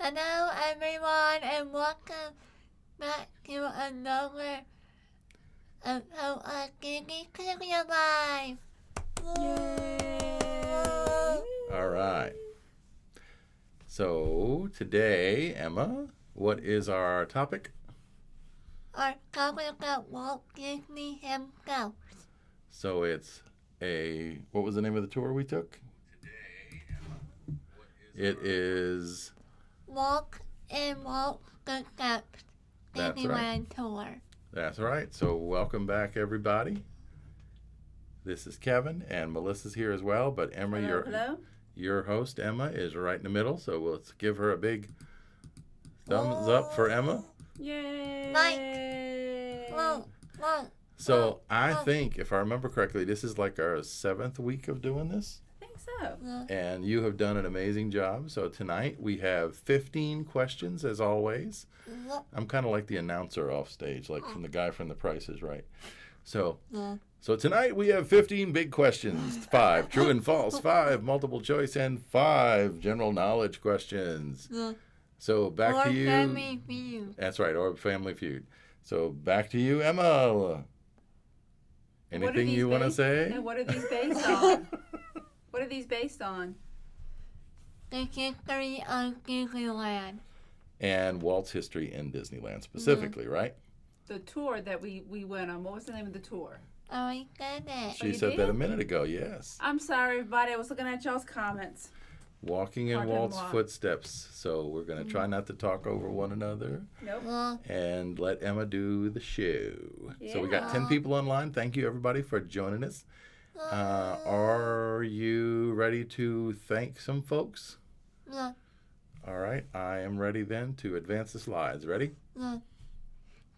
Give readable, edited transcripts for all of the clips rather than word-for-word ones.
Hello everyone and welcome back to another episode of Disney Trivia Live. Yay! All right. So today, Emma, what is our topic? Our topic about Walt Disney himself. So it's what was the name of the tour we took? It is Walt and Walt the Steps That's Disneyland Tour. That's right. So welcome back, everybody. This is Kevin, and Melissa's here as well. But Emma, Hello. your host, Emma, is right in the middle. So let's give her a big thumbs up for Emma. Yay! Walt. So I think, if I remember correctly, this is like our 7th week of doing this. I think so. And you have done an amazing job. So tonight we have 15 questions, as always. I'm kind of like the announcer off stage, like from the guy from The Price is Right. So tonight we have 15 big questions, 5 true and false, 5 multiple choice, and 5 general knowledge questions. So back to you. Family Feud. That's right, or Family Feud. So back to you, Emma. Anything you want to say? And what are these based on? What are these based on? The history of Disneyland. And Walt's history in Disneyland specifically, right? The tour that we went on. What was the name of the tour? Oh, we did it. She you said did? that a minute ago, yes. I'm sorry, everybody. I was looking at y'all's comments. Walking in Pardon Walt's moi. footsteps. So we're going to try not to talk over one another Nope. and let Emma do the show. So we got Yeah. 10 people online. Thank you, everybody, for joining us. Are you ready to thank some folks? Yeah. All right. I am ready then to advance the slides. Ready?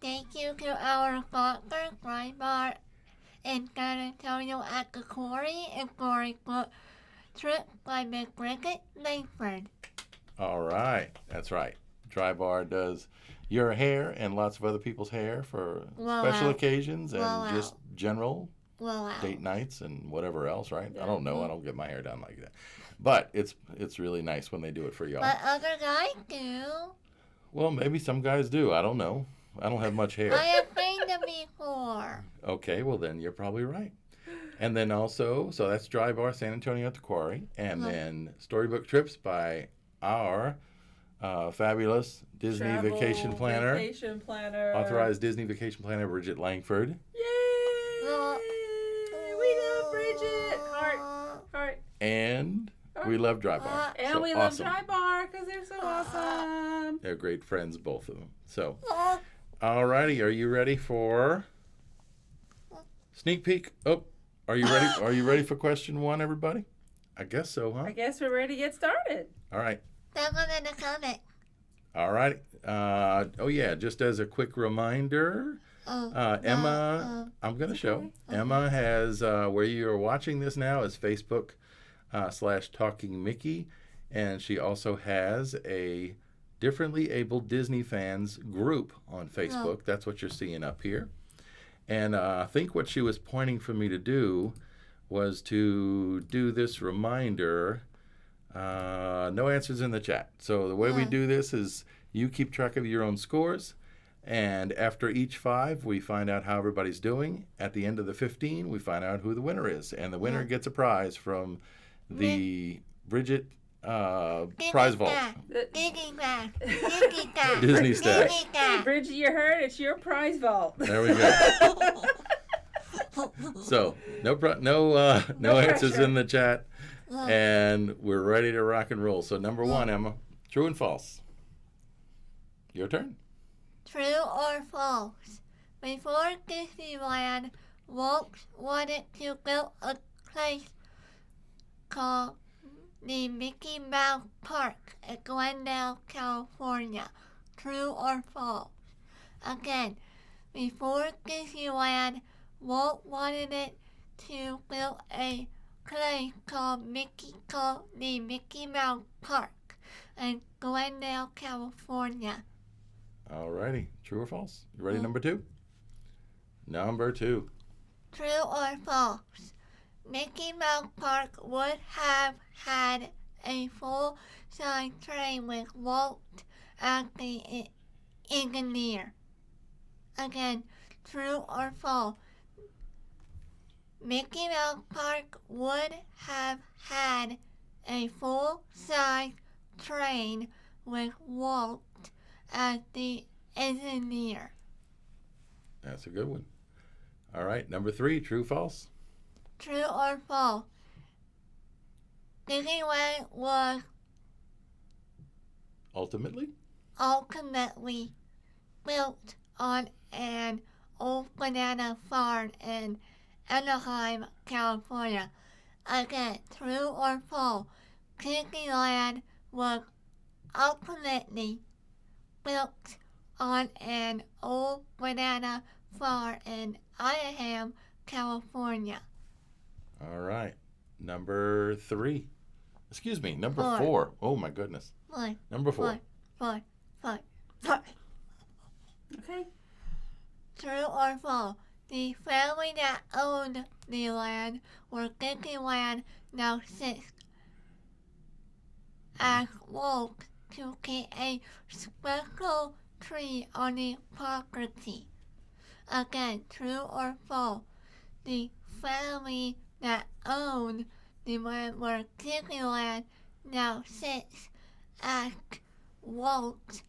Thank you to our sponsor, DryBar San Antonio at the quarry and Storybook trip by Miss Bridgette, Langford. All right. That's right. DryBar does your hair and lots of other people's hair for special occasions and just general date nights and whatever else, right? I don't know. I don't get my hair done like that. But it's really nice when they do it for y'all. But other guys do. Well, maybe some guys do. I don't know. I don't have much hair. I have seen them before. Okay, well then you're probably right. And then also, so that's DryBar San Antonio at the Quarry. And then Storybook Trips by our fabulous Disney Travel vacation planner, authorized Disney vacation planner, Bridgette Langford. Yay! We love Bridgette. Heart. And we love DryBar. And So we awesome. love DryBar because they're so awesome. They're great friends, both of them. So, alrighty, are you ready for sneak peek? Oh, are you ready? Are you ready for question 1, everybody? I guess so, huh? I guess we're ready to get started. All right. That one in the comment. All right. Oh, yeah, just as a quick reminder, Emma, I'm going to show. Okay. Emma has, where you are watching this now is Facebook /Talking Mickey. And she also has a Differently Abled Disney Fans group on Facebook. That's what you're seeing up here. And I think what she was pointing for me to do was to do this reminder. No answers in the chat. So the way we do this is you keep track of your own scores. And after each 5, we find out how everybody's doing. At the end of the 15, we find out who the winner is. And the winner gets a prize from the Bridgette prize vault. Disney stash. Bridget, you heard? It's your prize vault. There we go. So no answers pressure. in the chat, and we're ready to rock and roll. So number 1, Emma, true and false. Your turn. True or false? Before Disneyland, Walt wanted to build a place called the Mickey Mouse Park in Glendale, California. True or false? Again, before Disneyland, Walt wanted it to build a place called the Mickey Mouse Park in Glendale, California. Alrighty, true or false? You ready? Number 2. Number 2. True or false? Mickey Mouse Park would have had a full-size train with Walt as the engineer. Again, true or false? Mickey Mouse Park would have had a full-size train with Walt as the engineer. That's a good one. All right, number 3, true, false? True or false? Disneyland was Ultimately? ultimately built on an old banana farm in Anaheim, California. Again, true or false? Disneyland was ultimately built on an old banana farm in Anaheim, California. All right, number 3. Excuse me, number Four. 4. Oh, my goodness. Four, Number 4. four. Okay. True or false? The family that owned the land where Disneyland now sits as Walt to keep a special tree on the property. Again, true or false? The family that owned the land where Disneyland now sits asked Walt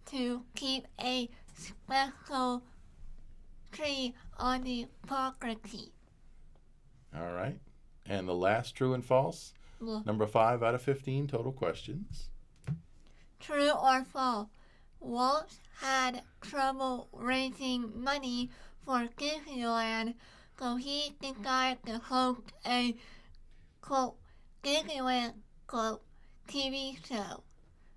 to keep a special tree on the property. All right. And the last true and false? Yeah. Number 5 out of 15 total questions. True or false? Walt had trouble raising money for Disneyland, so he decided to host a, quote, Disneyland, quote, TV show.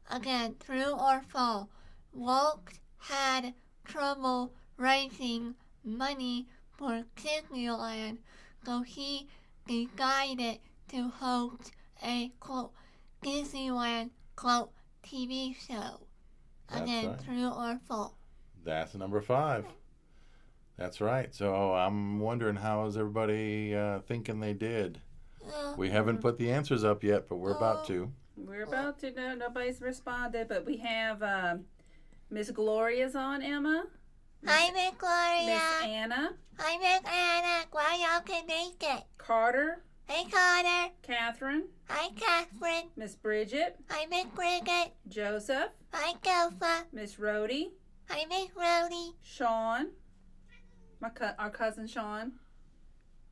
Again, true or false? Walt had trouble raising money for Disneyland, so he decided to host a, quote, Disneyland, quote, TV show. That's Again, right. true or false? That's number 5. That's right. So I'm wondering how is everybody thinking they did? We haven't put the answers up yet, but we're about to. We're about to know. Nobody's responded, but we have Miss Gloria's on, Emma. Hi, Miss Gloria. Miss Anna. Hi, Miss Anna. Glad y'all can make it. Carter. Hey, Connor. Catherine. Hi, Catherine. Miss Bridgette. Hi, Miss Bridget. Joseph. Hi, Gopher. Miss Rhodey. Hi, Miss Rhodey. Sean. Our cousin Sean.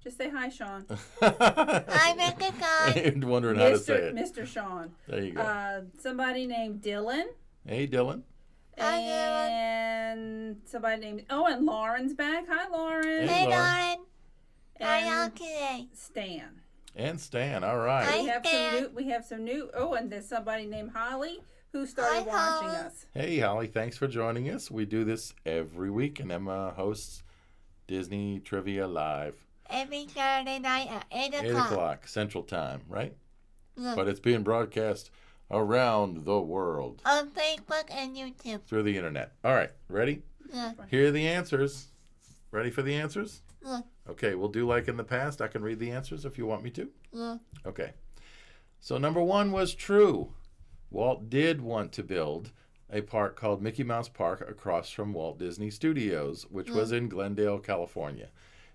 Just say hi, Sean. Hi, Mr. Con. I'm wondering how to say it. Mr. Sean. There you go. Somebody named Dylan. Hey, Dylan. Hi, Dylan. And somebody named and Lauren's back. Hi, Lauren. Hey, Hey, Lauren. Lauren. How y'all And today? Stan. And Stan. All right. Hi. We have some new. Oh, and there's somebody named Holly who started Hi, watching Holly. us. Hey, Holly. Thanks for joining us. We do this every week, and Emma hosts Disney Trivia Live. Every Saturday night at 8 8 o'clock. o'clock Central Time, right? Yeah. But it's being broadcast around the world On Facebook and YouTube. through the internet. All right, ready? Yeah. Here are the answers. Ready for the answers? Yeah. Okay, we'll do like in the past. I can read the answers if you want me to. Yeah. Okay. So number 1 was true. Walt did want to build a park called Mickey Mouse Park across from Walt Disney Studios, which was in Glendale, California.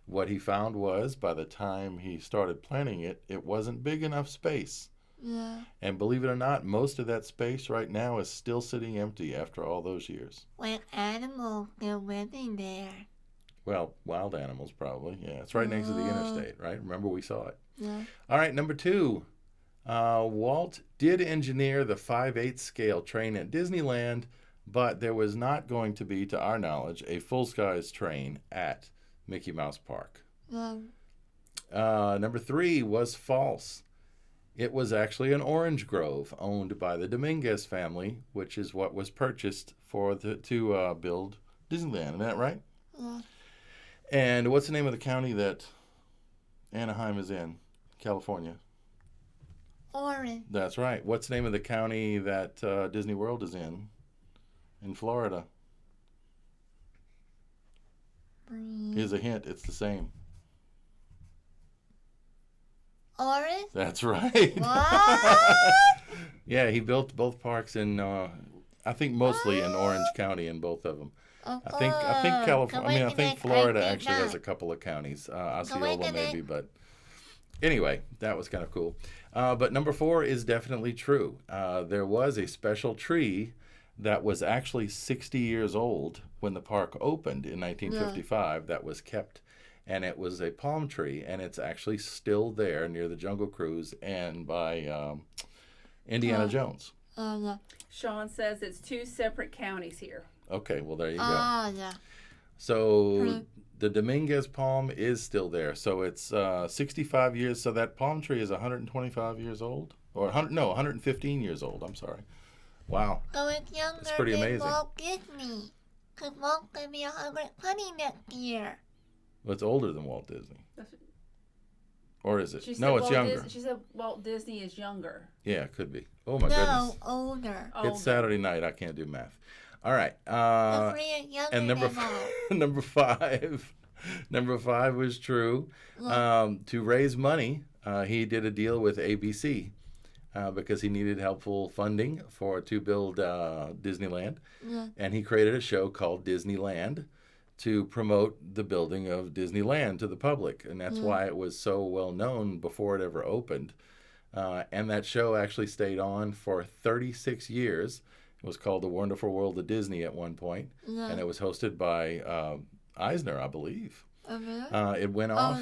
What he found was, by the time he started planning it, it wasn't big enough space. Yeah. And believe it or not, most of that space right now is still sitting empty after all those years. With animals still living there. Well, wild animals probably. Yeah, it's right next to the interstate, right? Remember we saw it. Yeah. All right, number 2. Walt did engineer the 5/8 scale train at Disneyland, but there was not going to be, to our knowledge, a full-size train at Mickey Mouse Park. Yeah. Number 3 was false. It was actually an orange grove owned by the Dominguez family, which is what was purchased to build Disneyland. Isn't that right? Yeah. And what's the name of the county that Anaheim is in, California? Orange. That's right. What's the name of the county that Disney World is in Florida? Here's a hint. It's the same. Orange? That's right. What? Yeah, he built both parks in, I think mostly in Orange County in both of them. I think California. I mean, I think Florida actually has a couple of counties, Osceola maybe, but anyway, that was kind of cool. But number 4 is definitely true. There was a special tree that was actually 60 years old when the park opened in 1955 that was kept, and it was a palm tree, and it's actually still there near the Jungle Cruise and by Indiana Jones. Sean says it's 2 separate counties here. Okay, well, there you go. Yeah. So the Dominguez palm is still there. So it's 65 years. So that palm tree is 125 years old, or 115 years old. I'm sorry. Wow. So it's younger That's pretty than amazing. Walt Disney. Because Walt's going to be 120 next year. Well, it's older than Walt Disney. Or is it? She said No, it's Walt younger. she said Walt Disney is younger. Yeah, it could be. Oh, my No, goodness. older. It's Saturday night. I can't do math. All right. The tree is younger And than Walt. number 5. Number 5 was true. To raise money, he did a deal with ABC because he needed helpful funding to build Disneyland. And he created a show called Disneyland to promote the building of Disneyland to the public. And that's why it was so well known before it ever opened. And that show actually stayed on for 36 years. It was called The Wonderful World of Disney at one point, and it was hosted by Eisner, I believe. It went off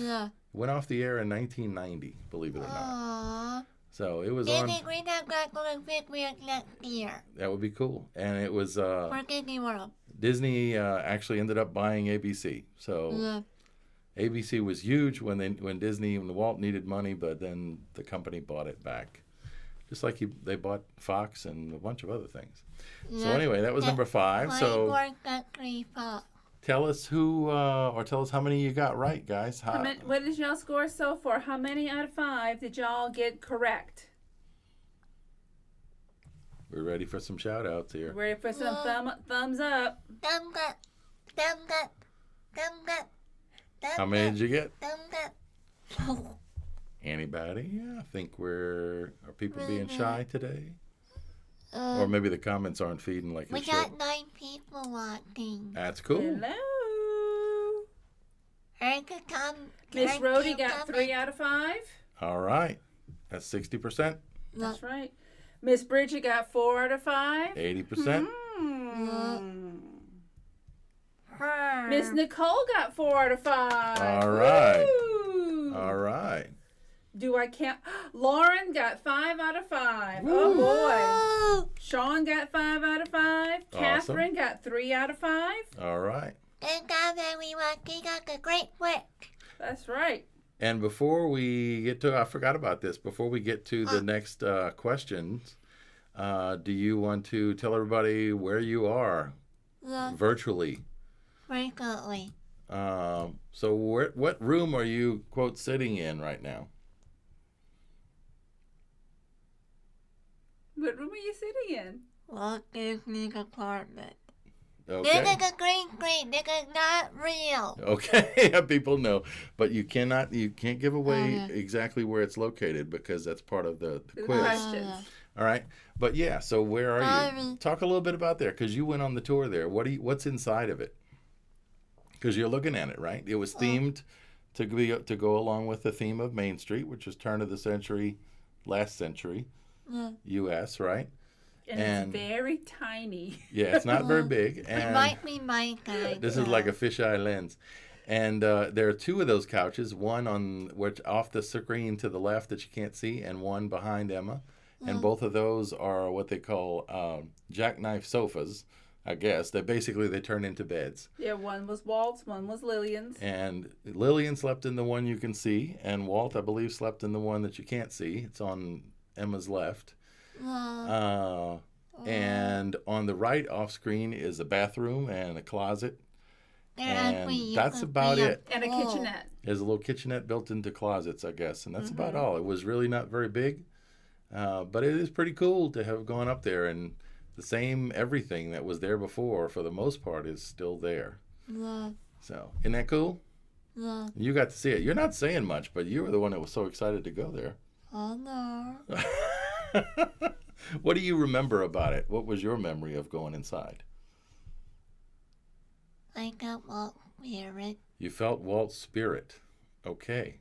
the air in 1990, believe it or not. So it was on. Disney got going big next year. That would be cool, and it was. For Disney World. Disney actually ended up buying ABC, so ABC was huge when Disney and Walt needed money, but then the company bought it back. Just like they bought Fox and a bunch of other things. So anyway, that was number 5. So tell us tell us how many you got right, guys. What did y'all score so far? How many out of 5 did y'all get correct? We're ready for some shout outs here. Ready for some thumbs up? Thumbs up. Thumbs up. Thumbs up. How many did you get? Thumbs up. Anybody? I think are people being shy today? Or maybe the comments aren't feeding like it should. We got 9 people watching. That's cool. Hello. Miss Miss Rhodey got 3 out of 5. All right. That's 60%. That's right. Miss Bridgette got 4 out of 5. 80%. Miss Nicole got 4 out of 5. All right. Woo! All right. Do I count? Lauren got 5 out of 5. Woo! Oh boy. Sean got 5 out of 5. Awesome. Catherine got 3 out of 5. All right. Thank God everyone. You got a great work. That's right. And before we get to, I forgot about this. Before we get to the next questions, do you want to tell everybody where you are virtually? Frequently. So what room are you, quote, sitting in right now? What room are you sitting in? Walt Disney's apartment. Okay. This is a green screen. This is not real. Okay, people know, but you can't give away exactly where it's located because that's part of the quiz. Questions. All right, but yeah. So where are you? Talk a little bit about there because you went on the tour there. What's inside of it? Because you're looking at it, right? It was themed to go along with the theme of Main Street, which was turn of the century, last century, U.S. Right? And it's very tiny. Yeah, it's not very big. And it might be my kind. this is like a fisheye lens. And there are 2 of those couches, one off the screen to the left that you can't see, and one behind Emma. And both of those are what they call jackknife sofas, I guess. They turn into beds. Yeah, one was Walt's, one was Lillian's. And Lillian slept in the one you can see, and Walt, I believe, slept in the one that you can't see. It's on Emma's left. And on the right off screen is a bathroom and a closet. And that's about it. And a kitchenette. There's a little kitchenette built into closets, I guess. And that's about all. It was really not very big. But it is pretty cool to have gone up there. And the same everything that was there before, for the most part, is still there. So, isn't that cool? Yes. You got to see it. You're not saying much, but you were the one that was so excited to go there. Oh no. What do you remember about it? What was your memory of going inside? I got Walt spirit. You felt Walt's spirit. Okay.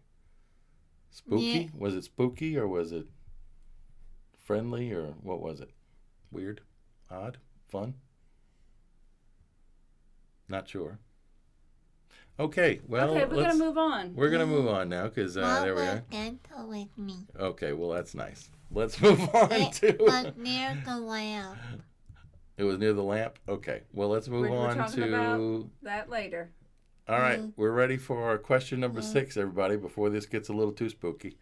Spooky? Yeah. Was it spooky or was it friendly or what was it? Weird? Odd? Fun? Not sure. Okay, well, Okay, we're gonna move on. We're gonna move on now because Walt there we was are. gentle with me. Okay, well that's nice. Let's move on It to. was near the lamp. It was near the lamp. Okay, well let's move We're on talking to. about that later. All right, we're ready for question number 6, everybody. Before this gets a little too spooky.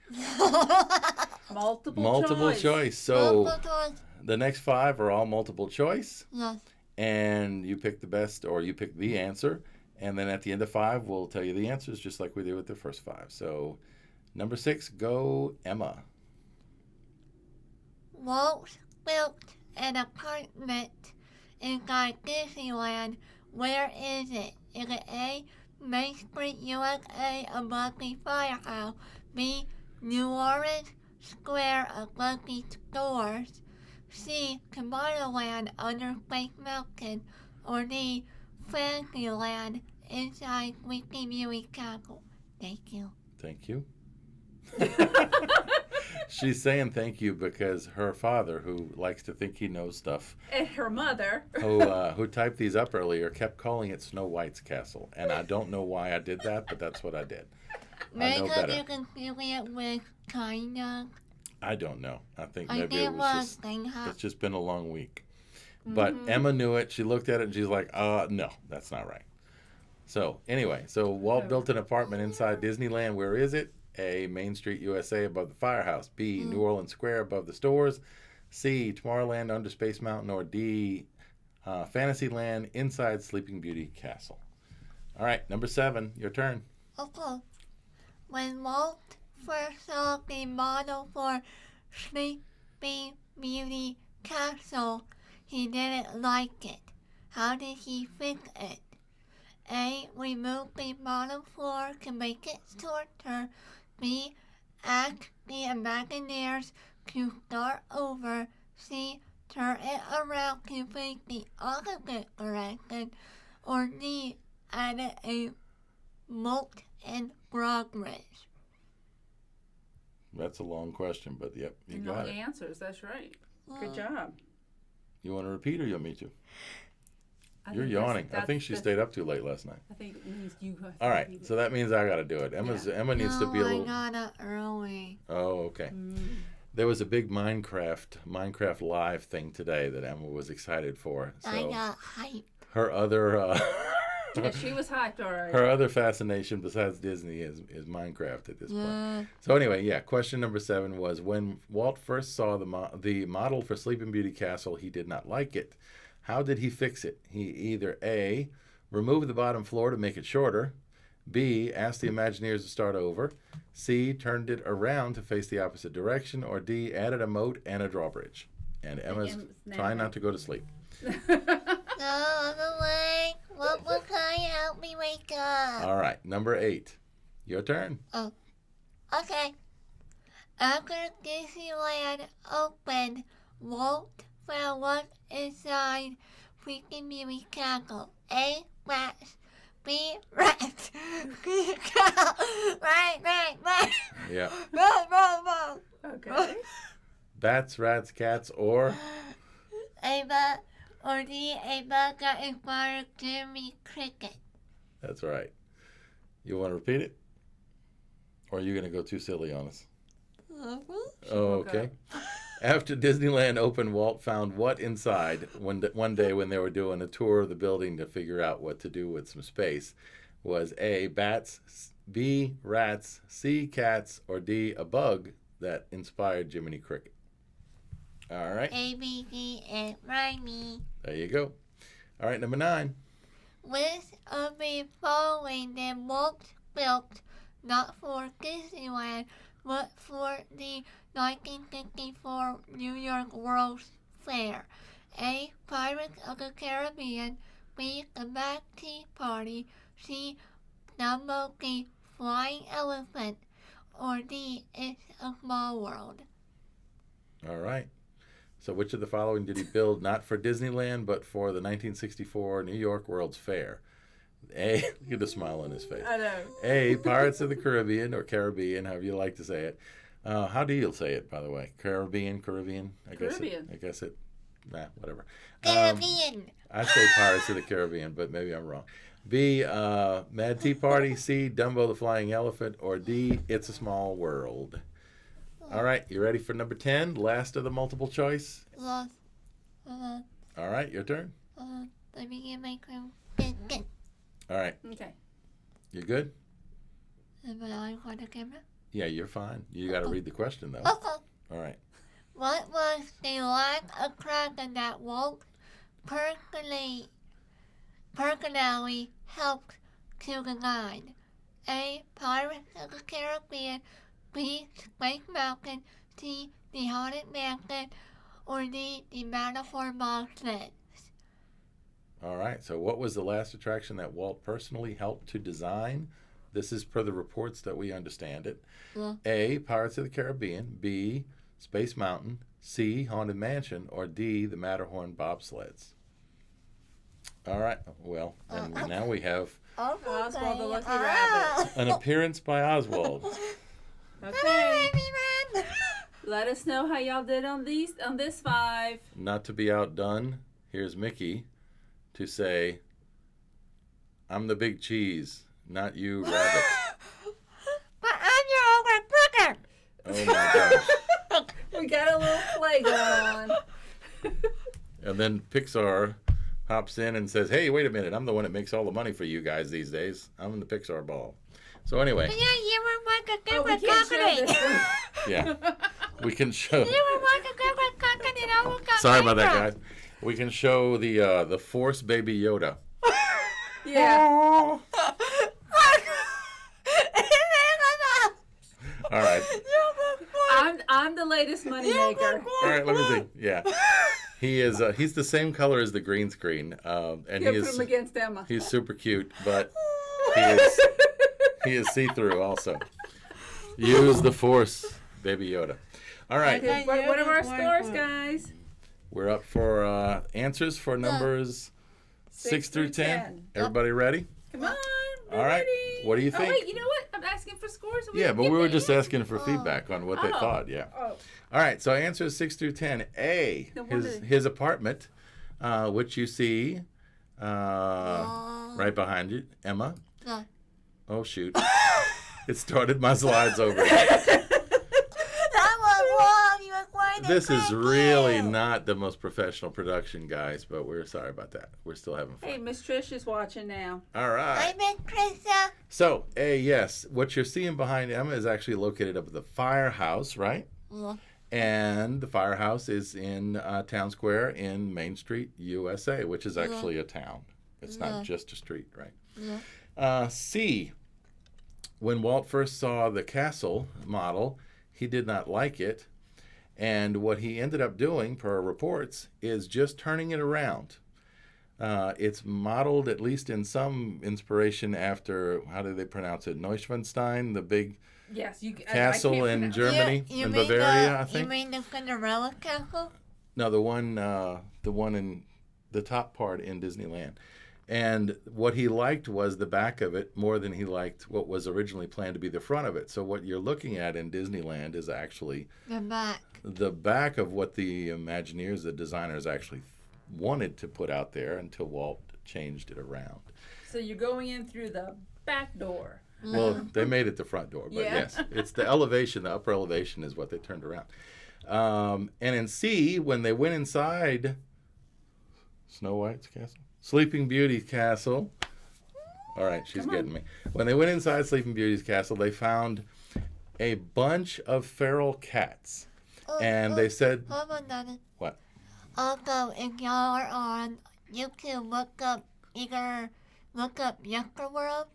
Multiple choice. So Multiple choice. the next 5 are all multiple choice, Yes. and you pick the best or you pick the answer, and then at the end of 5, we'll tell you the answers just like we did with the first 5. So number 6, go Emma. Walt built an apartment inside Disneyland. Where is it? Is it A, Main Street, USA, above the firehouse? B, New Orleans Square, above the stores? C, Tomorrowland under Space Mountain? Or D, Fantasyland inside Sleeping Beauty Castle? Thank you. Thank you. She's saying thank you because her father, who likes to think he knows stuff, And her mother. who typed these up earlier, kept calling it Snow White's castle. And I don't know why I did that, but that's what I did. I know Maybe better. you can feel it with kind of. I don't know. I think I maybe think it was just, just it's just been a long week. But Emma knew it. She looked at it and she's like, no, that's not right. So anyway, Walt built an apartment inside Disneyland. Where is it? A, Main Street, USA, above the firehouse. B, New Orleans Square, above the stores. C, Tomorrowland, under Space Mountain. Or D, Fantasyland, inside Sleeping Beauty Castle. All right, number 7, your turn. Okay. When Walt first saw the model for Sleeping Beauty Castle, he didn't like it. How did he fix it? A, remove the bottom floor to make it shorter. B, ask the Imagineers to start over. C, turn it around to face the opposite direction. Or D, add a moat and progress. That's a long question, but yep, you No got it. answers. That's right. Good job. You want to repeat or you want me to? I You're think yawning. I think she stayed up too late last night. I think it means you. All right, so that means I got to do it. Emma needs to be a little. I got it early. Oh, okay. There was a big Minecraft Live thing today that Emma was excited for. I So got hype. her other Yeah, she was hyped, all right. her other fascination besides Disney is Minecraft at this point. Yeah. So anyway, yeah. Question number 7 was when Walt first saw the model for Sleeping Beauty Castle, he did not like it. How did he fix it? He either A, removed the bottom floor to make it shorter. B, asked the Imagineers to start over. C, turned it around to face the opposite direction. Or D, added a moat and a drawbridge. And Emma's trying not to go to sleep. No, I'm awake. What will I help me wake up? All right, number 8. Your turn. Oh, okay. After Disneyland opened, Walt found what inside Sleeping Beauty Castle. A, rats. B, rats. C, cow. Right. Yeah. No. Okay. Bats, rats, cats, or A bug, or D, a bug that inspired Jimmy Cricket. that's right. You want to repeat it? Or are you going to go too silly on us? Oh, woke okay. After Disneyland opened, Walt found what inside one day when they were doing a tour of the building to figure out what to do with some space was A, bats, B, rats, C, cats, or D, a bug that inspired Jiminy Cricket. All right. A, B, D, and rhymey. There you go. All right, number 9. Which of the following did Walt built not for Disneyland, but for the 1964 New York World's Fair? A, Pirates of the Caribbean. B, the Black Tea Party. C, Dumbo the Flying Elephant, or D, It's a Small World. All right. So which of the following did he build not for Disneyland but for the 1964 New York World's Fair? A, look at the smile on his face. I know. A, Pirates of the Caribbean, or Caribbean, however you like to say it. How do you say it, by the way? Caribbean? I guess Caribbean. Whatever. Caribbean. I say Pirates of the Caribbean, but maybe I'm wrong. B, Mad Tea Party. C, Dumbo the Flying Elephant. Or D, It's a Small World. All right, you ready for number 10? Last of the multiple choice? Yes. All right, your turn. Let me get my question. All right, Okay. you good? Am I on for the camera? Yeah, you're fine. You got to read the question, though. Okay. All right. What was the last attraction that Walt personally helped to design? A, Pirates of the Caribbean. B, Space Mountain. C, the Haunted Mansion. Or D, the Matterhorn bobsled. All right. So, what was the last attraction that Walt personally helped to design? This is per the reports that we understand it. Yeah. A, Pirates of the Caribbean. B, Space Mountain. C, Haunted Mansion. Or D, the Matterhorn bobsleds. All right. Well, and now we have Oswald the Lucky Rabbit. an appearance by Oswald. Okay. Let us know how y'all did on this 5. Not to be outdone, here's Mickey to say, I'm the big cheese, not you, rabbit. But I'm your older brother. Oh my gosh. We got a little play going on. And then Pixar hops in and says, hey, wait a minute, I'm the one that makes all the money for you guys these days. I'm in the Pixar ball. So anyway, Yeah, you were like a Oh, we different can't show company. this one. yeah, we can show. You were like a different company. I was Sorry about that, guys. We can show the Force Baby Yoda. Yeah. All right. I'm the latest moneymaker. All right, let me see. Yeah. He is. He's the same color as the green screen, and You he put is. him against Emma. He's super cute, but he is see-through also. Use the Force, Baby Yoda. All right, Okay, what are our scores, guys? we're up for answers for numbers 6 through 10. Everybody ready? Come on. We're All right. ready. What do you Oh, think? wait, you know what? I'm asking for scores. Yeah, but we were just asking for Oh. feedback on what they Oh. thought. Yeah. Oh, All right. So answers 6 through 10. A, No wonder. his apartment, which you see right behind you, Emma. Yeah. Oh shoot! It started my slides over. That was wrong. You were quite This is really not the most professional production, guys, but we're sorry about that. We're still having fun. hey, Miss Trish is watching now. All right. I'm in Krista. So, yes, what you're seeing behind Emma is actually located up at the firehouse, right? Yeah. And the firehouse is in Town Square in Main Street, USA, which is actually a town. It's not just a street, right? Yeah. C, when Walt first saw the castle model, he did not like it. And what he ended up doing, per reports, is just turning it around. It's modeled, at least in some inspiration, after, how do they pronounce it? Neuschwanstein, the big Yes, you. castle I can't in pronounce- Germany, You in mean Bavaria, I You think. mean the Cinderella castle? No, the one in the top part in Disneyland. And what he liked was the back of it more than he liked what was originally planned to be the front of it. So what you're looking at in Disneyland is actually The back. the back of what the Imagineers, the designers, actually wanted to put out there until Walt changed it around. So you're going in through the back door. Well, they made it the front door, but Yeah. yes, it's the elevation, the upper elevation is what they turned around. And in C, when they went inside Snow White's castle, Sleeping Beauty's castle. All right, she's getting me. When they went inside Sleeping Beauty's castle, they found a bunch of feral cats. And they said, Hold on, Daddy. what? Also, if y'all are on YouTube, look up Yesterworld,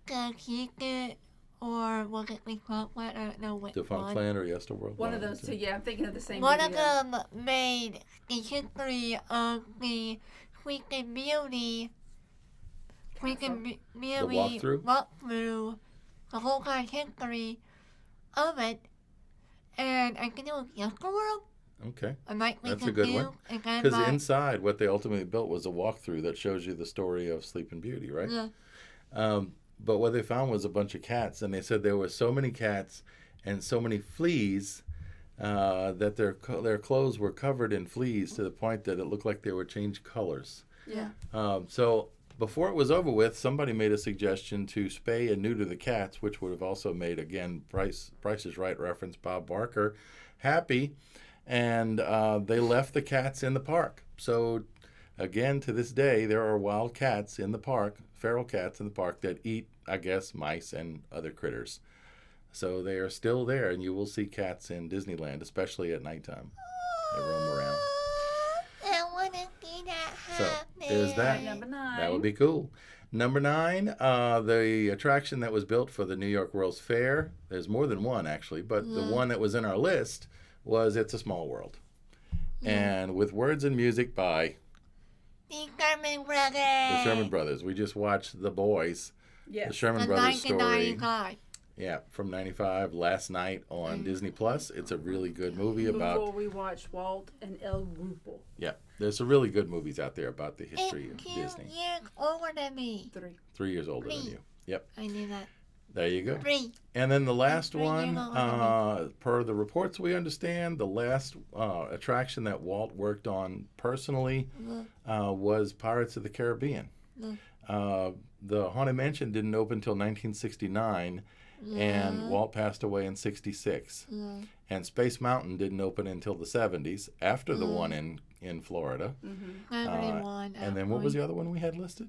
because he did, or was it the Funkland? I don't know which one. Defunctland or Yesterworld? One of those two. Yeah, I'm thinking of the same One video. of them made the history of the Sleeping Beauty we can merely walkthrough? walk through the whole kind of history of it, and I can do a gift world. Okay. And like we That's can a good do, one. and then Because buy- inside, what they ultimately built was a walkthrough that shows you the story of Sleeping Beauty, right? Yeah. But what they found was a bunch of cats, and they said there were so many cats and so many fleas that their clothes were covered in fleas to the point that it looked like they would change colors. Yeah. So before it was over with, somebody made a suggestion to spay and neuter the cats, which would have also made, again, Price is Right reference, Bob Barker, happy. And they left the cats in the park. So, again, to this day, there are wild cats in the park, feral cats in the park that eat, I guess, mice and other critters. So they are still there, and you will see cats in Disneyland, especially at nighttime. They roam around. I want to see that So, happen. there's that. Number 9. That would be cool. Number 9, the attraction that was built for the New York World's Fair. There's more than one, actually, but the one that was in our list was It's a Small World. And with words and music by The Sherman Brothers. the Sherman Brothers. We just watched The Boys, the Yes. Sherman The Brothers story. 1995. Yeah, from 95 last night on Disney Plus. It's a really good movie about, Before we watched Walt and El Grupo. yeah, there's some really good movies out there about the history of 18 Disney. years older than me. 3. 3 years older than you. Yep, I knew that. there you go. 3. And then the last 3 years one, older than per the reports we understand, the last attraction that Walt worked on personally was Pirates of the Caribbean. The Haunted Mansion didn't open until 1969, and Walt passed away in 66. And Space Mountain didn't open until the 70s, after the one in Florida. Everyone. And then what was the other one we had listed?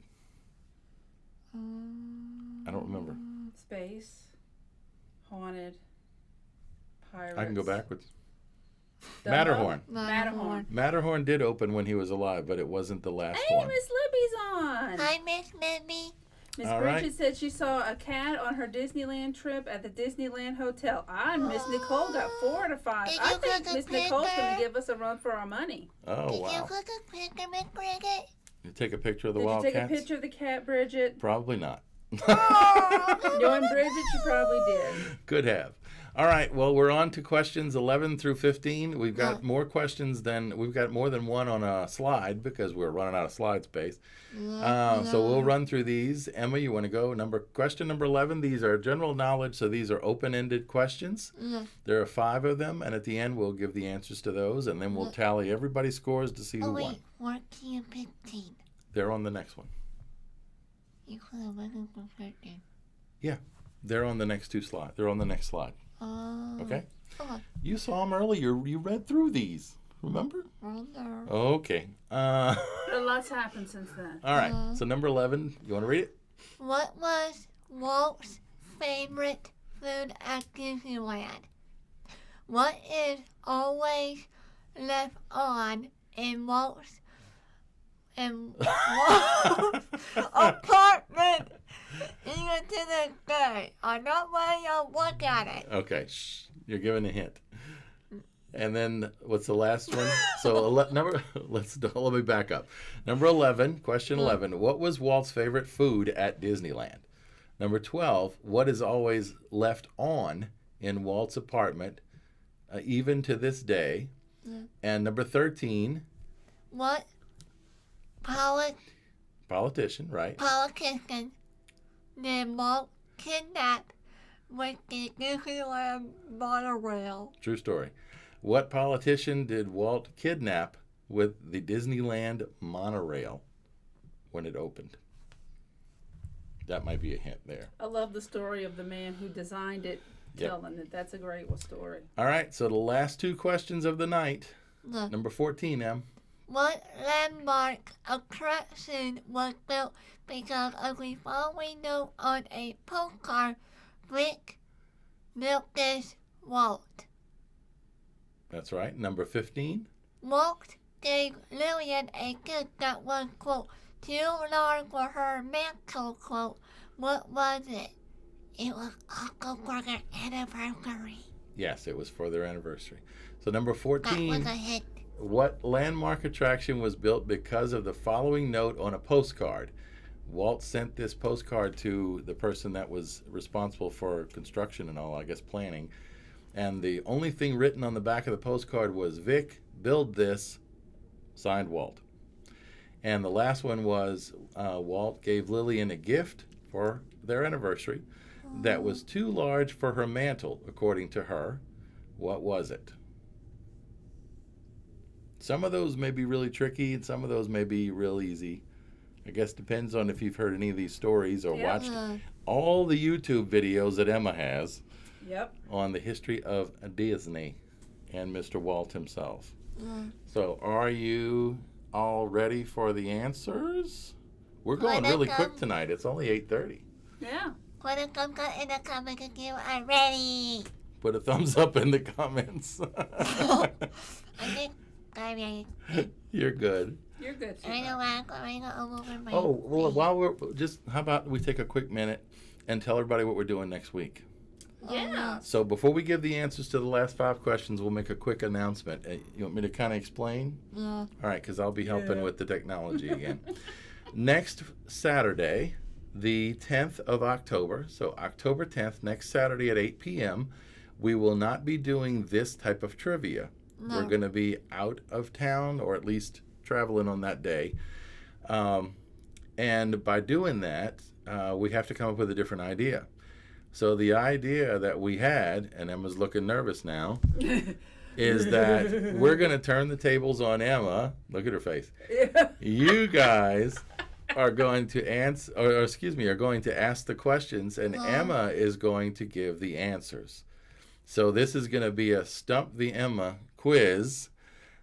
I don't remember. Space. Haunted. Pirates. I can go backwards. Dumbo? Matterhorn. Matterhorn. Matterhorn did open when he was alive, but it wasn't the last Hey, one. Miss Libby's on. Hi, Miss Libby. Miss All Bridget right. said she saw a cat on her Disneyland trip at the Disneyland Hotel. Miss Nicole got 4 out of 5. Did I you think cook a Miss Nicole's going picture? to give us a run for our money. Oh, Did you wow. cook a picture, Miss Bridget? You take a picture of the Did you wild take cats? a picture of the cat, Bridget? Probably not. Knowing Bridget, you probably did. Could have. All right. Well, we're on to questions 11 through 15. We've got more questions we've got more than one on a slide because we're running out of slide space. So we'll run through these. Emma, you want to go? Question number 11. These are general knowledge, so these are open-ended questions. There are 5 of them, and at the end we'll give the answers to those, and then we'll tally everybody's scores to see who won. 14 and 15. They're on the next one. You could have written for 13. They're on the next 2 slides. They're on the next slide. Okay? Okay. You saw them earlier. You read through these. Remember? Okay. A lot's happened since then. All right. So number 11, you want to read it? What was Walt's favorite food at Disneyland? What is always left on in Walt's apartment? Even to this day, I'm not letting y'all look at it. Okay. Shh. You're giving a hint. And then what's the last one? So let me back up. Number 11, question 11. What was Walt's favorite food at Disneyland? Number 12, what is always left on in Walt's apartment, even to this day? And number 13, What politician, right? politician did Walt kidnap with the Disneyland monorail? True story. What politician did Walt kidnap with the Disneyland monorail when it opened? That might be a hint there. I love the story of the man who designed it, telling it. That's a great story. All right, so the last 2 questions of the night. Look. Number 14, Em. What landmark attraction was built because of the following note on a postcard? Brick built this Walt. That's right. Number 15. Walt gave Lillian a gift that was, quote, too large for her mantle, quote. What was it? It was Uncle Burger anniversary. Yes, it was for their anniversary. So number That 14. was a hit. What landmark attraction was built because of the following note on a postcard? Walt sent this postcard to the person that was responsible for construction and all, I guess planning. And the only thing written on the back of the postcard was, Vic, build this, signed Walt. And the last one was, Walt gave Lillian a gift for their anniversary that was too large for her mantle, according to her. What was it? Some of those may be really tricky, and some of those may be real easy. I guess depends on if you've heard any of these stories or watched all the YouTube videos that Emma has on the history of Disney and Mr. Walt himself. So are you all ready for the answers? We're going really quick tonight. It's only 8:30. Yeah. Put a thumbs up in the comments if you are ready. Put a thumbs up in the comments. I think I'm ready. You're good. You're good. I know I'm going over my Oh, well, while we're just, how about we take a quick minute and tell everybody what we're doing next week? Yeah. So before we give the answers to the last 5 questions, we'll make a quick announcement. You want me to kind of explain? Yeah. All right, because I'll be helping with the technology again. Next Saturday, the 10th of October, so October 10th, next Saturday at 8 p.m., we will not be doing this type of trivia. No. We're going to be out of town, or at least traveling on that day. And by doing that, we have to come up with a different idea. So the idea that we had, and Emma's looking nervous now, is that we're going to turn the tables on Emma. Look at her face. You guys are going to answer, are going to ask the questions, and Emma is going to give the answers. So this is going to be a Stump the Emma quiz.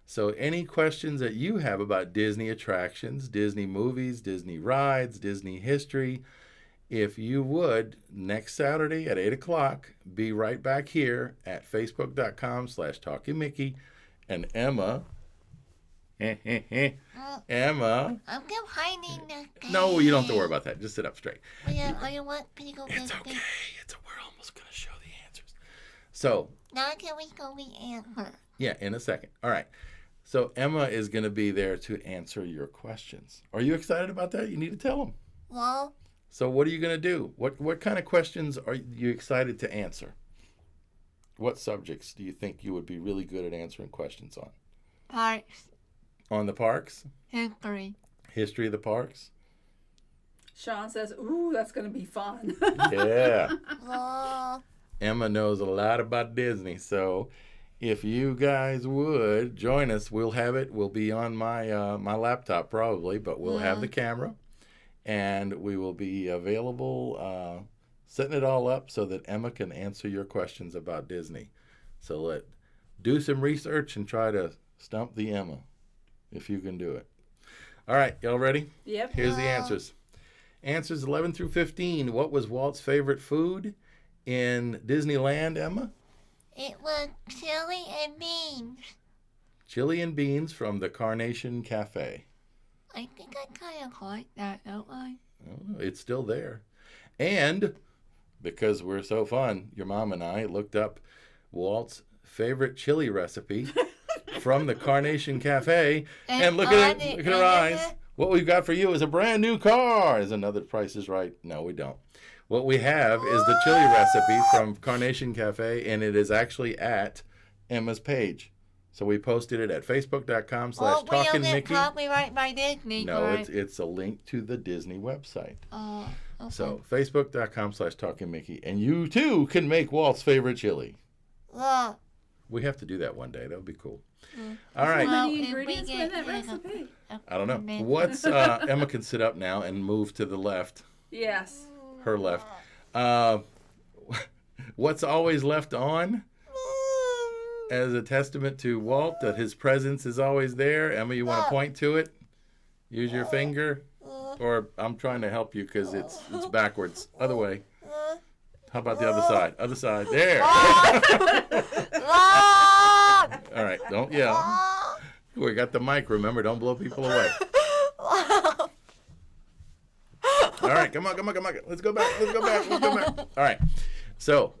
So any questions that you have about Disney attractions, Disney movies, Disney rides, Disney history, if you would, next Saturday at 8 o'clock, be right back here at facebook.com/TalkingMickey, and Emma, Emma. I'm still hiding the game. No, you don't have to worry about that. Just sit up straight. Well, you want people to It's okay. We're almost going to show the answers. So, now can we go the answer? yeah, in a second. All right. So Emma is going to be there to answer your questions. Are you excited about that? You need to tell them. Well, So what are you going to do? What kind of questions are you excited to answer? What subjects do you think you would be really good at answering questions on? parks, On the parks? history. History of the parks? Sean says, "Ooh, that's gonna be fun." Yeah. Well, Emma knows a lot about Disney, so if you guys would join us, we'll have it. We'll be on my laptop probably, but we'll have the camera, and we will be available, setting it all up so that Emma can answer your questions about Disney. So do some research and try to stump the Emma, if you can do it. All right, y'all ready? Yep. Here's the answers. Answers 11 through 15. What was Walt's favorite food in Disneyland, Emma? it was chili and beans. Chili and beans from the Carnation Cafe. I think I kind of like that, don't I? Oh, it's still there. And because we're so fun, your mom and I looked up Walt's favorite chili recipe from the Carnation Cafe. And look at it. Look at her eyes. What we've got for you is a brand new car. Is another Price is Right? No, we don't. What we have is the chili recipe from Carnation Cafe, and it is actually at Emma's page. So we posted it at facebook.com/TalkingMickey. Copyright by Disney. No, correct? it's a link to the Disney website. Okay. So facebook.com/TalkingMickey, and you too can make Walt's favorite chili. Well, We have to do that one day. That would be cool. All How right. Well, many if we ingredients were in that get- recipe? I don't know. What's Emma can sit up now and move to the left, Yes. her left. What's always left on as a testament to Walt that his presence is always there? Emma, you want to point to it? Use your finger, or I'm trying to help you because it's backwards. Other way. How about the other side? Other side. There. All right. Don't yell. We got the mic. Remember, don't blow people away. All right. Come on. Let's go back. All right. So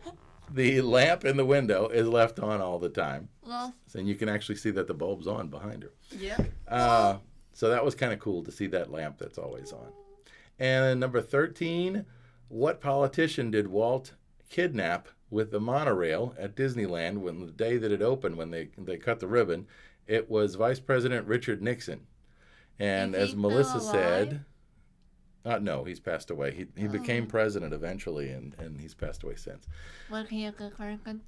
the lamp in the window is left on all the time. And you can actually see that the bulb's on behind her. Yep. So that was kind of cool to see that lamp that's always on. And number 13, what politician did Walt kidnap with the monorail at Disneyland when the day that it opened, when they cut the ribbon? It was Vice President Richard Nixon. And Is he as still Melissa alive? said, no, he's passed away. He became president eventually, and he's passed away since. Was he a good person?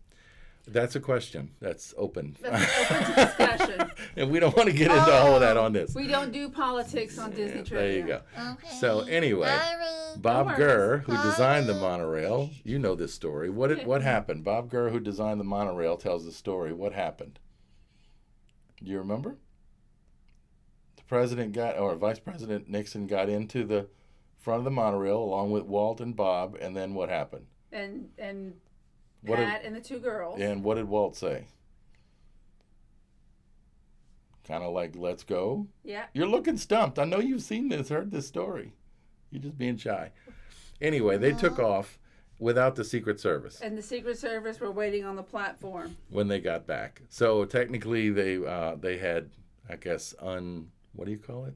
That's a question. That's open. That's open to discussion. And we don't want to get into all of that on this. We don't do politics on Disney Trivia. There you go. Okay. So anyway, Sorry. Bob worries. Gurr, who designed the monorail, you know this story. What happened? Bob Gurr, who designed the monorail, tells the story. What happened? Do you remember? Vice President Nixon got into the front of the monorail along with Walt and Bob, and then what happened? And What Pat and the two girls. And what did Walt say? Kind of like, let's go? Yeah. You're looking stumped. I know you've seen this, heard this story. You're just being shy. Anyway, they took off without the Secret Service And the Secret Service were waiting on the platform. when they got back. So technically they had, I guess, what do you call it?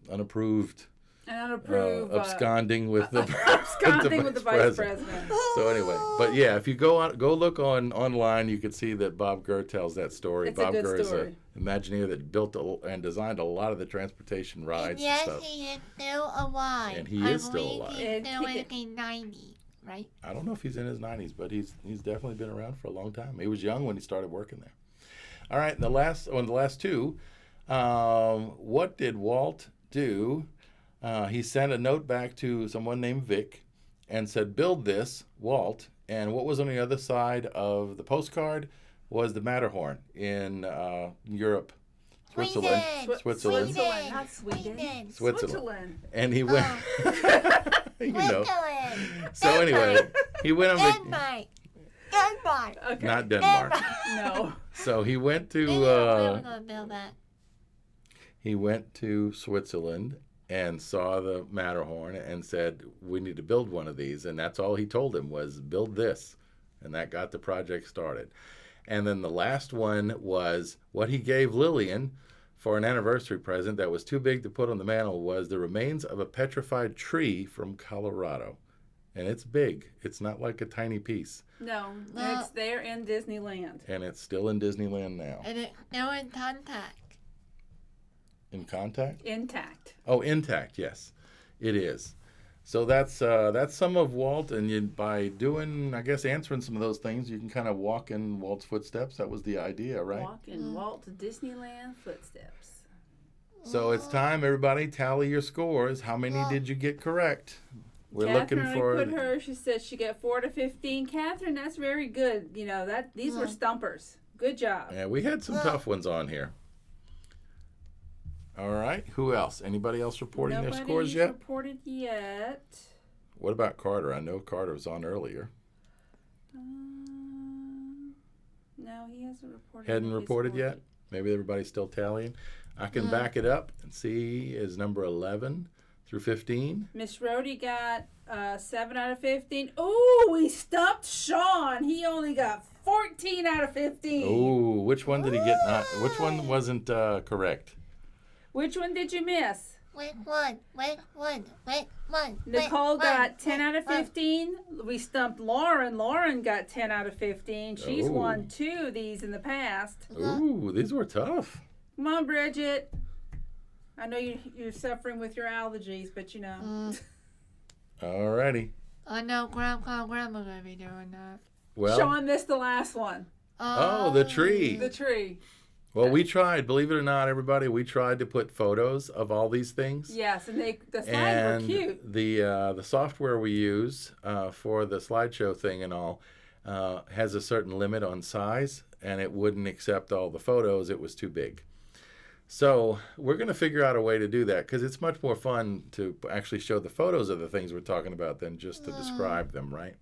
Unapproved. And unapproved. Absconding with the absconding with the vice president. So anyway, but yeah, if you go look online, you can see that Bob Gurr tells that story. It's a Bob good Gurr story. is an Imagineer that built and designed a lot of the transportation rides and Yes, stuff. he is still alive. And he is still alive. He's And still he- in his 90s, right? I don't know if he's in his 90s, but he's definitely been around for a long time. He was young when he started working there. All right, the last two, what did Walt do? He sent a note back to someone named Vic and said, build this, Walt. And what was on the other side of the postcard was the Matterhorn in Europe, Switzerland. Sweden. Not Sweden. Switzerland. And he went, you know. Switzerland. So anyway, he went on Denmark. Denmark. Okay. not Denmark. No. So he went We were to gonna build that. Switzerland and saw the Matterhorn and said, we need to build one of these. And that's all he told him was, build this. And that got the project started. And then the last one was what he gave Lillian for an anniversary present that was too big to put on the mantle was the remains of a petrified tree from Colorado. And it's big. It's not like a tiny piece. No. No. It's there in Disneyland. And it's still in Disneyland now. And it's still in contact. In contact? Intact. Oh, intact, yes. It is. So that's some of Walt, and by doing, I guess, answering some of those things, you can kind of walk in Walt's footsteps. That was the idea, right? Walk in Walt Disneyland footsteps. So it's time, everybody, tally your scores. How many did you get correct? We're Catherine looking for. put her. She said she got 4 to 15. Catherine, that's very good. You know these were stumpers. Good job. Yeah, we had some tough ones on here. All right. Who else? Anybody else reporting their scores yet? Reported yet. What about Carter? I know Carter was on earlier. No, he hasn't reported. Hadn't his reported score. yet? Maybe everybody's still tallying. I can back it up and see is number 11 through 15. Miss Rhodey got 7 out of 15. Oh, we stumped Sean. He only got 14 out of 15. Oh, which one did he get? Which one wasn't correct? Which one did you miss? Wait one. Nicole got 10 out of 15. We stumped Lauren. Lauren got 10 out of 15. She's Oh. won 2 of these in the past. Ooh, these were tough. Come on, Bridgette. I know you're suffering with your allergies, but you know. All righty. I know Grandma's gonna be doing that. Well, Sean missed the last one. oh, the tree. The tree. Well, we tried, believe it or not, everybody, we tried to put photos of all these things. Yes, and the slides And were cute. the software we use for the slideshow thing and all has a certain limit on size, and it wouldn't accept all the photos. It was too big. So we're going to figure out a way to do that because it's much more fun to actually show the photos of the things we're talking about than just to describe them, right?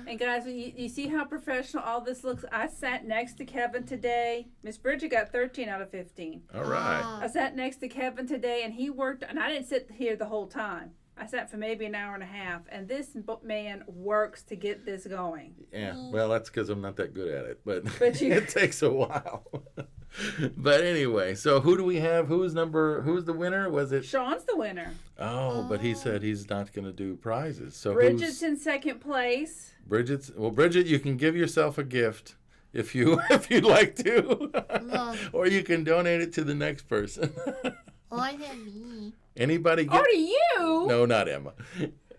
And guys, you see how professional all this looks? I sat next to Kevin today. Miss Bridget got 13 out of 15. All right. I sat next to Kevin today, and he worked, and I didn't sit here the whole time. I sat for maybe an hour and a half, and this man works to get this going. Yeah, well, that's because I'm not that good at it, but But you- it takes a while. But anyway, so who do we have? Who's the winner? Was it? Sean's the winner. Oh, but he said he's not going to do prizes. So Bridget's in second place. Bridget, you can give yourself a gift if you'd like to, or you can donate it to the next person. Or to me. Anybody get? Or to you. No, not Emma.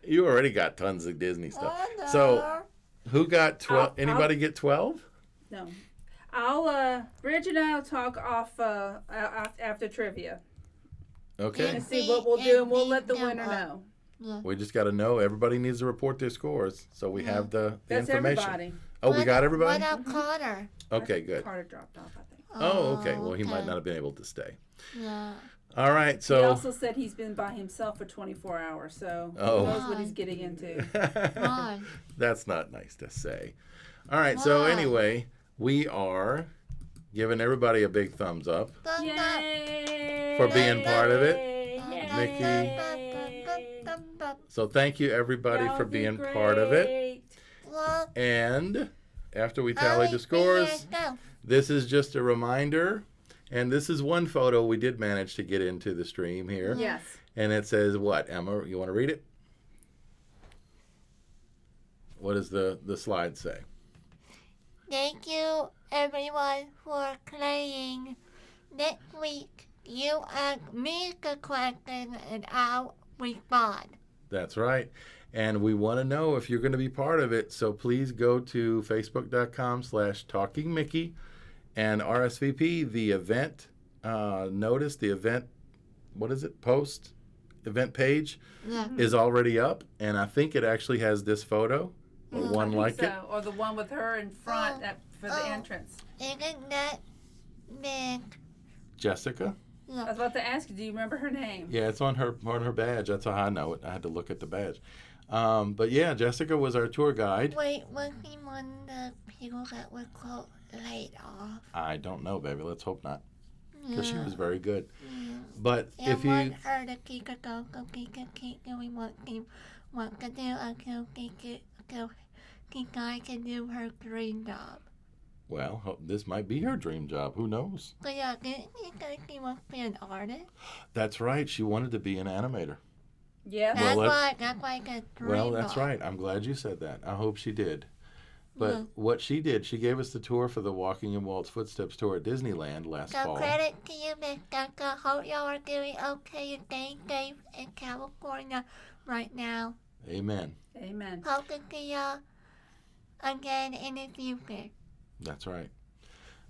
You already got tons of Disney stuff. Oh, no. So who got 12? Anybody get 12? No. Bridget and I'll talk off after trivia. Okay. And see what we'll do, and we'll let the winner know. Yeah. We just got to know. Everybody needs to report their scores, so we have the That's information. everybody. Oh, we got everybody? What about Carter? Okay, good. Carter dropped off, I think. Oh, okay. Well, he might not have been able to stay. Yeah. All right, He so. also said he's been by himself for 24 hours, so Oh. who knows what he's getting into. Why? That's not nice to say. All right, so Why? anyway, we are giving everybody a big thumbs up Yay! for being part of it. Yay! So thank you, everybody, Y'all for did being part of it. great. Look, And after we tally the scores, this is just a reminder. And this is one photo we did manage to get into the stream here. Yes. And it says what, Emma? You want to read it? What does the slide say? Thank you, everyone, for playing. Next week, you ask me the question and I'll respond. That's right. And we want to know if you're going to be part of it. So please go to facebook.com/talkingmickey and RSVP. The event notice, the event, post event page Yeah. is already up. And I think it actually has this photo or one I think like so. it. Or the one with her in front for the Oh. entrance. Isn't that big? Jessica? I was about to ask you, do you remember her name? Yeah, it's on her badge. That's how I know it. I had to look at the badge. But yeah, Jessica was our tour guide. Wait, was he one of the people that were quote laid off? I don't know, baby. Let's hope not, because she Yeah. was very good. Yeah. But And if you, want her to keep it go, keep doing what he wants to do until he can do her dream job. well, this might be her dream job. Who knows? But yeah, didn't he think he wants to be an artist? That's right. She wanted to be an animator. Yeah. That's Well, why I get dream Well, that's job. right. I'm glad you said that. I hope she did. But Yeah. what she did, she gave us the tour for the Walking in Walt's Footsteps tour at Disneyland last So fall. credit to you, Miss Becca. Hope y'all are doing okay and staying safe in California right now. Amen. Amen. Hope to see y'all again in the future. That's right.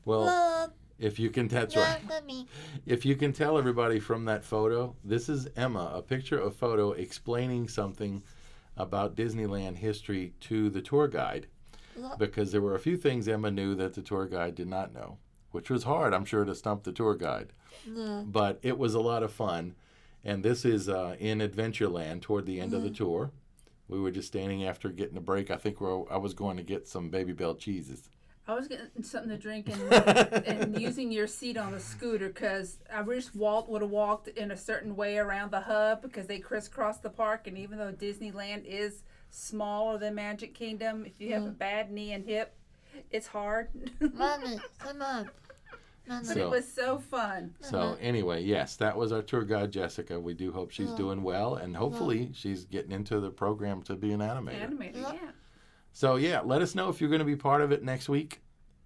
Well, Love, if you can, that's right. love for me. If you can tell everybody from that photo, this is Emma, a picture of photo explaining something about Disneyland history to the tour guide, Love. because there were a few things Emma knew that the tour guide did not know, which was hard, I'm sure, to stump the tour guide. Love. But it was a lot of fun. And this is in Adventureland toward the end of the tour. We were just standing after getting a break. I think I was going to get some Baby Bell cheeses. I was getting something to drink and, and using your seat on the scooter because I wish Walt would have walked in a certain way around the hub because they crisscross the park. And even though Disneyland is smaller than Magic Kingdom, if you have a bad knee and hip, it's hard. Mommy, come on. Mommy. But it was so fun. So anyway, yes, that was our tour guide, Jessica. We do hope she's doing well, and hopefully she's getting into the program to be an animator. Animated, yeah. So yeah, let us know if you're going to be part of it next week.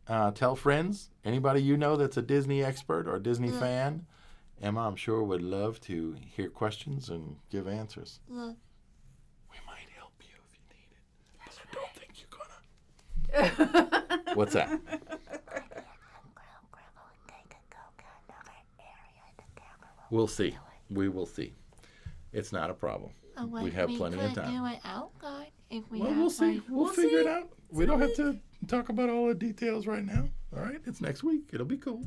Tell friends, anybody you know that's a Disney expert or Disney fan. Emma, I'm sure, would love to hear questions and give answers. Love. We might help you if you need it. But I don't think you're gonna. What's that? We'll see. We will see. It's not a problem. Oh, wait, We have plenty of could time. do it outside if we Well, have we'll see. one. We'll figure it out. We don't have to talk about all the details right now. All right, it's next week. It'll be cool.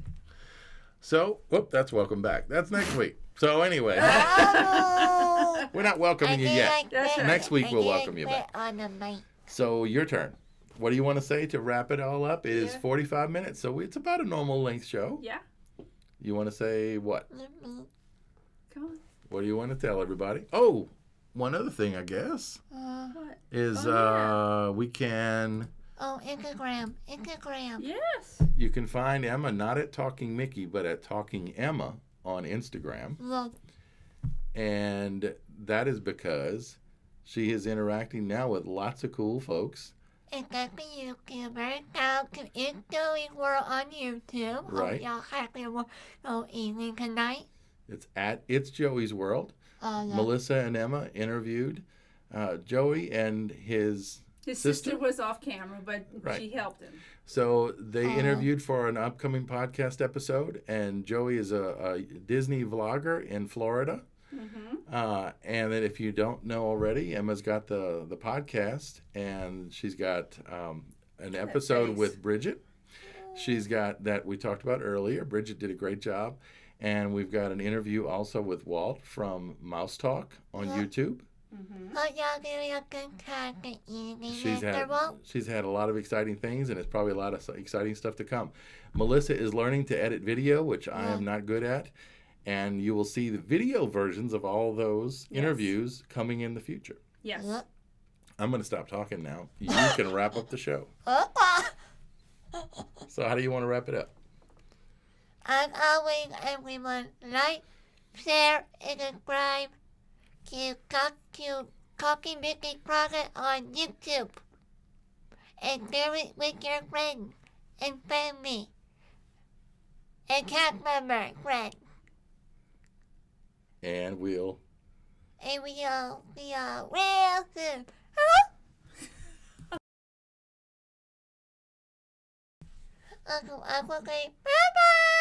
So, whoop, that's welcome back. That's next week. So anyway, Oh! we're not welcoming you yet. That's right. Next week we'll welcome you back. On the mic. So your turn. What do you want to say to wrap it all up? It is Yeah. 45 minutes, so it's about a normal length show. Yeah. You want to say what? Come on. What do you want to tell everybody? Oh, one other thing, I guess, What? is Oh, we can Oh, Instagram. Yes. You can find Emma not at Talking Mickey, but at Talking Emma on Instagram. Look. And that is because she is interacting now with lots of cool folks. Exactly, YouTuber. Now to It's Joey's World on YouTube. Right. Hope y'all have a wonderful evening tonight. It's at It's Joey's World. Yeah. Melissa and Emma interviewed Joey and his sister was off camera, but Right. she helped him. So they interviewed for an upcoming podcast episode, and Joey is a Disney vlogger in Florida. And then if you don't know already, Emma's got the podcast, and she's got an episode with Bridgette. She's got that we talked about earlier. Bridgette did a great job. And we've got an interview also with Walt from Mouse Talk on YouTube. Hope y'all doing a good time this evening, She's had a lot of exciting things, and it's probably a lot of exciting stuff to come. Melissa is learning to edit video, which I am not good at. And you will see the video versions of all those interviews coming in the future. Yes. I'm going to stop talking now. You can wrap up the show. So how do you want to wrap it up? As always, everyone, like, share, and subscribe to Talking Mickey Project on YouTube. And share it with your friends and family. And cast member friends. And we'll real soon. Uncle say bye-bye.